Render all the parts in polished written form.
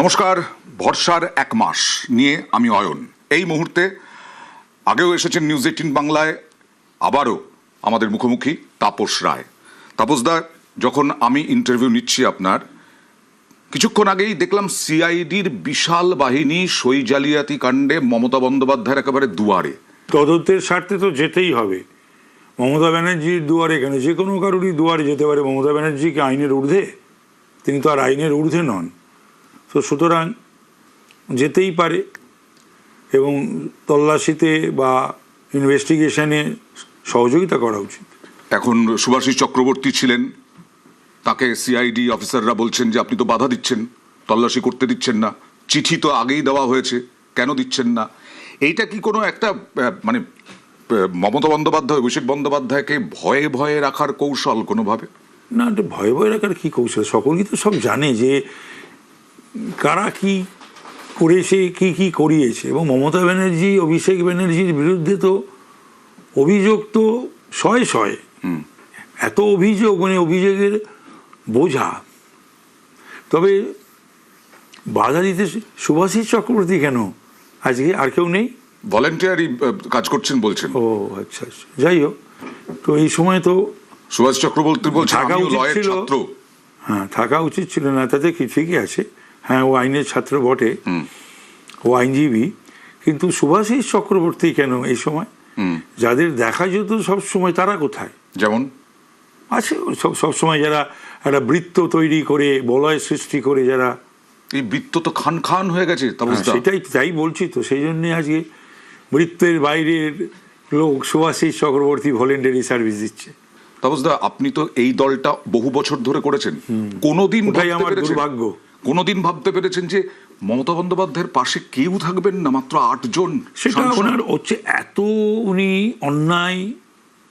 নমস্কার। ভরসার এক মাস নিয়ে আমি অয়ন। এই মুহূর্তে আগেও এসেছেন নিউজ 18 বাংলায়, আবারও আমাদের মুখোমুখি তাপস রায়। তাপসদা, যখন আমি ইন্টারভিউ নিচ্ছি আপনার, কিছুক্ষণ আগেই দেখলাম সিআইডির বিশাল বাহিনী সই জালিয়াতি কাণ্ডে মমতা বন্দ্যোপাধ্যায়ের একেবারে দুয়ারে। তদন্তের স্বার্থে তো যেতেই হবে। মমতা ব্যানার্জির দুয়ারে কেন, যে কোনো কারোরই দুয়ারে যেতে পারে। মমতা ব্যানার্জি কি আইনের ঊর্ধ্বে? তিনি তো আর আইনের ঊর্ধ্বে নন। তো সুতরাং যেতেই পারে এবং তল্লাশিতে বা ইনভেস্টিগেশনে সহযোগিতা করা উচিত। এখন সুভাষিস চক্রবর্তী ছিলেন, তাকে সিআইডি অফিসাররা বলছেন যে আপনি তো বাধা দিচ্ছেন, তল্লাশি করতে দিচ্ছেন না, চিঠি তো আগেই দেওয়া হয়েছে, কেন দিচ্ছেন না? এইটা কি কোনো একটা মানে মমতা বন্দ্যোপাধ্যায়, অভিষেক বন্দ্যোপাধ্যায়কে ভয়ে ভয়ে রাখার কৌশল কোনোভাবে? না, ভয়ে ভয়ে রাখার কী কৌশল? সকলই তো সব জানে যে কারা কি করেছে, কি কি করিয়েছে। এবং মমতা ব্যানার্জি, অভিষেক ব্যানার্জির বিরুদ্ধে তো অভিযোগ তো শয়ে শয়ে। এত অভিযোগ, মানে অভিযোগের বোঝা। তবে বাধা দিতে সুভাষিস চক্রবর্তী কেন? আজকে আর কেউ নেই, ভলেন্টিয়ারই কাজ করছেন বলছেন। ও আচ্ছা আচ্ছা, যাই হোক। তো এই সময় তো সুভাষ চক্রবর্তী বলছেন থাকা আমিও উচিত লয়ের ছিল। ছাত্র। হ্যাঁ, থাকা উচিত ছিল না, তাতে কি ঠিকই আছে। হ্যাঁ, ও আইনের ছাত্র বটে, ও আইনজীবী। কিন্তু সুভাষিস চক্রবর্তী কেন এই সময়? যাদের দেখা যেত সব সময়, তারা কোথায়? যেমন আছে সবসময় যারা একটা বৃত্ত তৈরি করে, বলয় সৃষ্টি করে, যারা এই বৃত্ত তো খান খান হয়ে গেছে। সেটাই তাই বলছি তো, সেই জন্যে আজকে বৃত্তের বাইরের লোক সুভাষিস চক্রবর্তী ভলেন্টারি সার্ভিস দিচ্ছে। তাপসদা, আপনি তো এই দলটা বহু বছর ধরে করেছেন। কোনোদিন আমার দুর্ভাগ্য, কোনোদিন ভাবতে পেরেছেন যে মমতা বন্দ্যোপাধ্যায়ের পাশে কেউ থাকবেন না, মাত্র 8 জন? সেটা ওনার হচ্ছে, এত উনি অন্যায়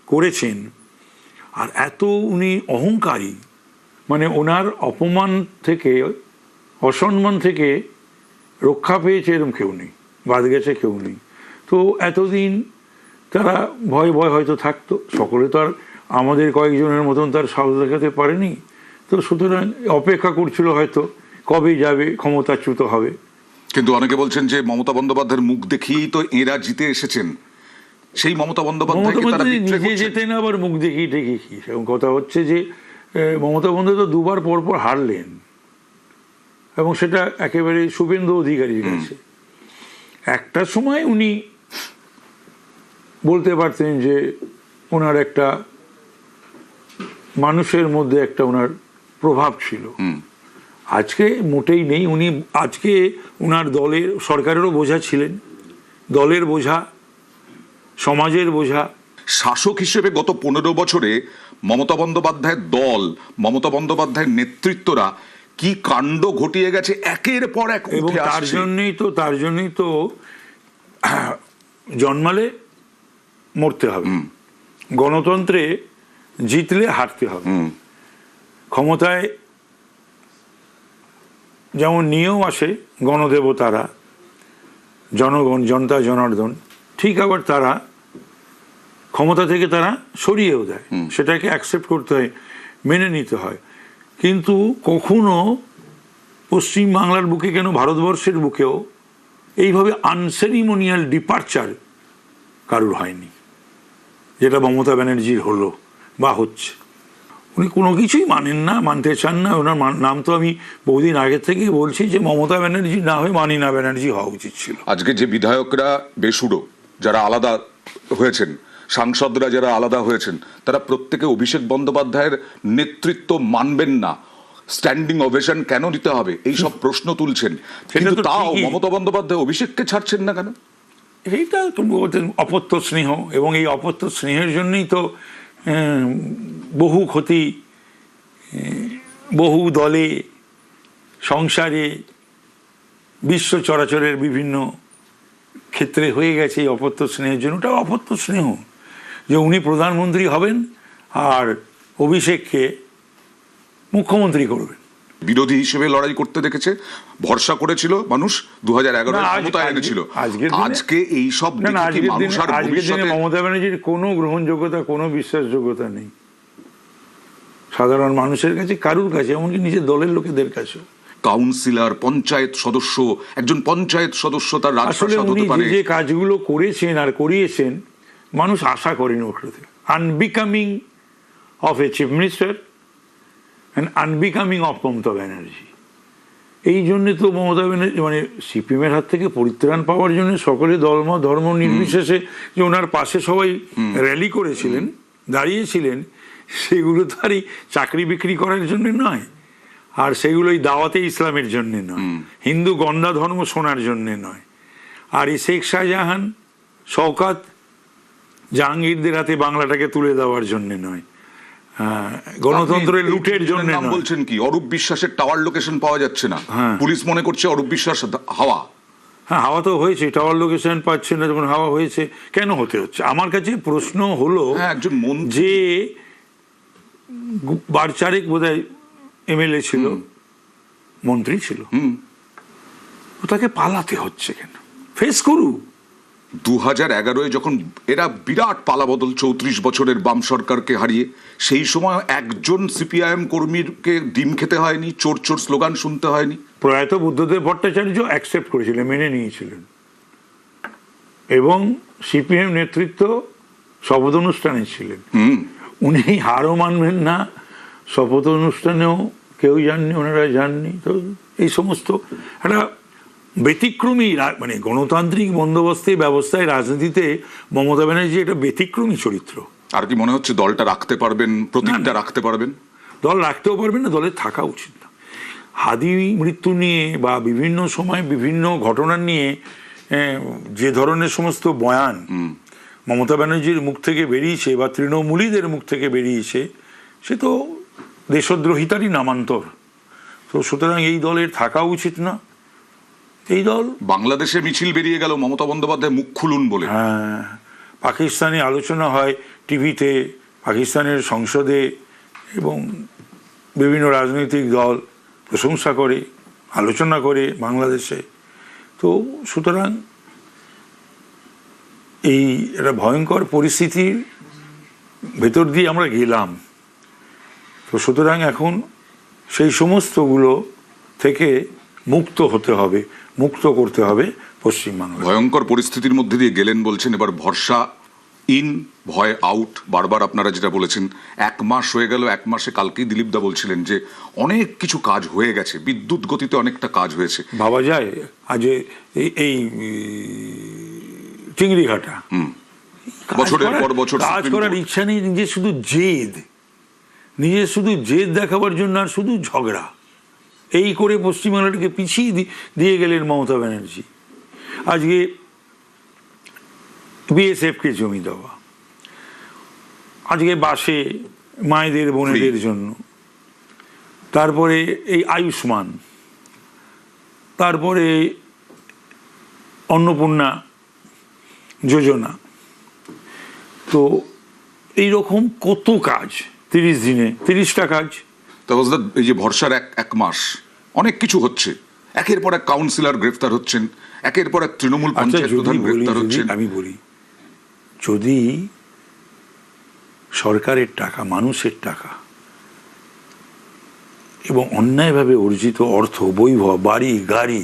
করেছেন আর এত উনি অহংকারী, মানে ওনার অপমান থেকে, অসম্মান থেকে রক্ষা পেয়েছে এরকম কেউ নেই, বাদ গেছে কেউ নেই। তো এতদিন তারা ভয় ভয় হয়তো থাকতো, সকলে তো আর আমাদের কয়েকজনের মতন তার সাহস দেখাতে পারেনি। তো সুতরাং অপেক্ষা করছিল হয়তো কবে যাবে, ক্ষমতাচ্যুত হবে। কিন্তু অনেকে বলছেন যে মমতা বন্দ্যোপাধ্যায়ের মুখ দেখিয়েই তো এরা জিতে এসেছেন। সেই মমতা বন্দ্যোপাধ্যায়কে তারা বিট্রে নিজে করছেন। যেতেন, আবার মুখ দেখিয়ে ঠেকি কি? সেরকম কথা হচ্ছে যে মমতা বন্দ্যোপাধ্যায় তো দুবার পরপর হারলেন, এবং সেটা একেবারে শুভেন্দু অধিকারীর কাছে। একটা সময় উনি বলতে পারতেন যে ওনার একটা মানুষের মধ্যে একটা ওনার প্রভাব ছিল। আজকে মোটেই নেই। উনি আজকে ওনার দলের, সরকারেরও বোঝা ছিলেন, দলের বোঝা, সমাজের বোঝা। শাসক হিসেবে গত 15 বছরে মমতা বন্দ্যোপাধ্যায়ের দল, মমতা বন্দ্যোপাধ্যায়ের নেতৃত্বরা কি কাণ্ড ঘটিয়ে গেছে একের পর এক। এবং তার জন্যই তো জন্মালে মরতে হবে, গণতন্ত্রে জিতলে হারতে হবে। ক্ষমতায় যেমন নিয়েও আসে গণদেবতারা, জনগণ, জনতা জনার্দন, ঠিক আবার তারা ক্ষমতা থেকে তারা সরিয়েও দেয়। সেটাকে অ্যাকসেপ্ট করতে হয়, মেনে নিতে হয়। কিন্তু কখনো পশ্চিম বাংলার বুকে কেন, ভারতবর্ষের বুকেও এইভাবে আনসেরিমোনিয়াল ডিপারচার কারুর হয়নি, যেটা মমতা ব্যানার্জির হলো বা হচ্ছে। উনি কোনো কিছুই মানেন না, মানতে চান না। ওনার নাম তো আমি বহুদিন আগে থেকেই বলছি যে মমতা ব্যানার্জি না হয়ে মানিনা ব্যানার্জি হওয়া উচিত ছিল। আজকে যে বিধায়করা বেসুরো, যারা আলাদা হয়েছেন, সাংসদরা যারা আলাদা হয়েছেন, তারা প্রত্যেকে অভিষেক বন্দ্যোপাধ্যায়ের নেতৃত্ব মানবেন না, স্ট্যান্ডিং ওভেশন কেন দিতে হবে, এই সব প্রশ্ন তুলছেন। কিন্তু তাও মমতা বন্দ্যোপাধ্যায় অভিষেককে ছাড়ছেন না কেন? এইটা তো অপত্য স্নেহ, এবং এই অপত্য স্নেহের জন্যই তো বহু ক্ষতি, বহু দলে, সংসারে, বিশ্ব চরাচরের বিভিন্ন ক্ষেত্রে হয়ে গেছে এই অপত্য স্নেহের জন্য। ওটা অপত্য স্নেহ যে উনি প্রধানমন্ত্রী হবেন আর অভিষেককে মুখ্যমন্ত্রী করবেন। বিরোধী হিসেবে লড়াই করতে দেখেছে, ভরসা করেছিল মানুষ, 2011 ক্ষমতায় এনেছিল। আজকে এই সব মমতা ব্যানার্জির কোনো গ্রহণযোগ্যতা, কোনো বিশ্বাসযোগ্যতা নেই সাধারণ মানুষের কাছে, কারুর কাছে, এমনকি নিজের দলের লোকেদের কাছেও। কাউন্সিলর, পঞ্চায়েত সদস্য, একজন পঞ্চায়েত সদস্য তার আসলে রাজপ্রাসাদ উনি হতে পারে। যে কাজগুলো করেছেন আর করিয়েছেন মানুষ আশা করেন ওর থেকে। Unbecoming of A chief minister and unbecoming of Mamata Banerjee. এই জন্যে তো মমতা ব্যানার্জি মানে সিপিএমের হাত থেকে পরিত্রাণ পাওয়ার জন্য সকলে ধর্ম নির্বিশেষে যে ওনার পাশে সবাই র্যালি করেছিলেন, দাঁড়িয়েছিলেন, সেগুলো তো আর এই চাকরি বিক্রি করার জন্য নয়, আর সেগুলো এই দাওয়াতে ইসলামের জন্য নয়, হিন্দু গন্ধা ধর্ম শোনার জন্য নয়, আর এই শেখ শাহজাহান, শওকাত, জাহাঙ্গীরদের হাতে বাংলাটাকে তুলে দেওয়ার জন্য নয়, গণতন্ত্রের লুটের জন্য নাম নয়। বলছেন কি? অরূপ বিশ্বাসের টাওয়ার লোকেশন পাওয়া যাচ্ছে না, পুলিশ মনে করছে অরূপ বিশ্বাস হাওয়া। হ্যাঁ, হাওয়া তো হয়েছে, টাওয়ার লোকেশন পাচ্ছে না, যখন হাওয়া হয়েছে কেন হতে হচ্ছে? আমার কাছে প্রশ্ন হলো একজন মন্ত্রী যে বারচারেক বোধহয় এমএলএ ছিল, মন্ত্রী ছিল, তাকে পালাতে হচ্ছে কেন? ফেস করু। 2011 যখন এরা বিরাট পালাবদল 34 বছরের বাম সরকারকে হারিয়ে, সেই সময় একজন সিপিআইএম কর্মীকে ডিম খেতে হয়নি, চোর চোর স্লোগান শুনতে হয়নি। প্রয়াত বুদ্ধদেব ভট্টাচার্য অ্যাকসেপ্ট করেছিলেন, মেনে নিয়েছিলেন, এবং সিপিএম নেতৃত্ব শপথ অনুষ্ঠানে ছিলেন। উনি হারও মানবেন না, শপথ অনুষ্ঠানেও কেউ যাননি, ওনারা যাননি। তো এই সমস্ত একটা ব্যতিক্রমী মানে গণতান্ত্রিক বন্দোবস্তে ব্যবস্থায় রাজনীতিতে মমতা ব্যানার্জি একটা ব্যতিক্রমী চরিত্র। আর কি মনে হচ্ছে দলটা রাখতে পারবেন, প্রতীকটা রাখতে পারবেন? দল রাখতেও পারবেন না, দলের থাকা উচিত না। হাদি মৃত্যু নিয়ে বা বিভিন্ন সময় বিভিন্ন ঘটনা নিয়ে যে ধরনের সমস্ত বয়ান মমতা ব্যানার্জির মুখ থেকে বেরিয়েছে বা তৃণমূলীদের মুখ থেকে বেরিয়েছে, সে তো দেশদ্রোহিতারই নামান্তর। তো সুতরাং এই দলের থাকা উচিত না। এই দল বাংলাদেশে মিছিল বেরিয়ে গেল মমতা বন্দ্যোপাধ্যায় মুখ খুলুন বলে। হ্যাঁ, পাকিস্তানে আলোচনা হয় টিভিতে, পাকিস্তানের সংসদে, এবং বিভিন্ন রাজনৈতিক দল প্রশংসা করে, আলোচনা করে বাংলাদেশে। তো সুতরাং এই একটা ভয়ঙ্কর পরিস্থিতির ভেতর দিয়ে আমরা গেলাম। তো সুতরাং এখন সেই সমস্তগুলো থেকে মুক্ত হতে হবে, মুক্ত করতে হবে পশ্চিমবাংলা। ভয়ঙ্কর পরিস্থিতির মধ্যে দিয়ে গেলেন বলছেন, এবার ভরসা ইন, ভয় আউট। বারবার আপনারা যেটা বলেছেন, 1 মাস হয়ে গেল, 1 মাসে কালকেই দিলীপ দা বলছিলেন যে অনেক কিছু কাজ হয়ে গেছে, বিদ্যুৎ গতিতে অনেকটা কাজ হয়েছে। ভাবা যায় আজ এই চিংড়িঘাটা বছরের পর বছর কাজ করার ইচ্ছা নেই, নিজে শুধু জেদ দেখাবার জন্য, আর শুধু ঝগড়া, এই করে পশ্চিমবাংলাটাকে পিছিয়ে দিয়ে গেলেন মমতা ব্যানার্জি। আজকে বিএসএফকে জমি দেওয়া, আজকে বাসে মায়েদের বোনেদের জন্য, তারপরে এই আয়ুষ্মান, তারপরে অন্নপূর্ণা যোজনা। তো এইরকম কত কাজ 30 দিনে 30টা কাজ। এই যে ভরসার 1 মাস অনেক কিছু হচ্ছে, একের পর এক কাউন্সিলর গ্রেফতার হচ্ছেন, একের পর এক তৃণমূল পঞ্চায়েত প্রধান গ্রেফতার হচ্ছেন। আমি বলি, যদি সরকারের টাকা, মানুষের টাকা এবং অন্যায়ভাবে অর্জিত অর্থ, বৈভব, বাড়ি গাড়ি,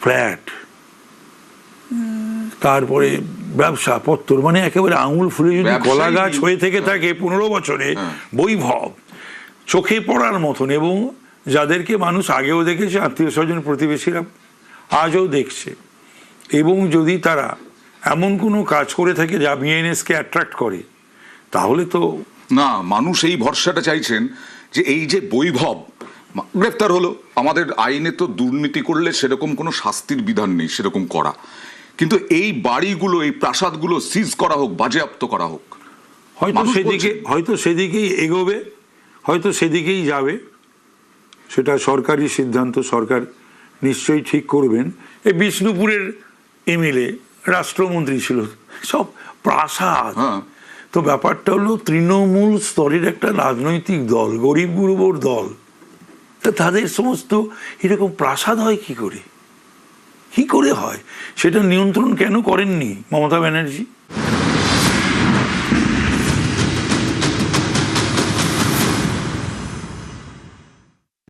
ফ্ল্যাট, তারপরে ব্যবসা পত্র, মানে একেবারে আঙুল ফুলে যদি কলা গাছ হয়ে থেকে থাকে 15 বছরে, বৈভব চোখে পড়ার মতন, এবং যাদেরকে মানুষ আগেও দেখেছে, আত্মীয় স্বজন প্রতিবেশীরা আজও দেখছে, এবং যদি তারা এমন কোনো কাজ করে থাকে যা বিএনএসকে অ্যাট্রাক্ট করে, তাহলে তো না, মানুষ এই ভরসাটা চাইছেন যে এই যে বৈভব গ্রেফতার হলো, আমাদের আইনে তো দুর্নীতি করলে সেরকম কোনো শাস্তির বিধান নেই সেরকম করা, কিন্তু এই বাড়িগুলো, এই প্রাসাদগুলো সিজ করা হোক, বাজেয়াপ্ত করা হোক। হয়তো সেদিকেই এগোবে, হয়তো সেদিকেই যাবে, সেটা সরকারি সিদ্ধান্ত, সরকার নিশ্চয়ই ঠিক করবেন। এই বিষ্ণুপুরের এমএলএ রাষ্ট্রমন্ত্রী ছিল, সব প্রাসাদ। তো ব্যাপারটা হলো তৃণমূল স্তরের একটা রাজনৈতিক দল, গরিব গুরুবর দল, তা তাদের সমস্ত এরকম প্রাসাদ হয় কি করে হয়? সেটা নিয়ন্ত্রণ কেন করেননি মমতা ব্যানার্জি?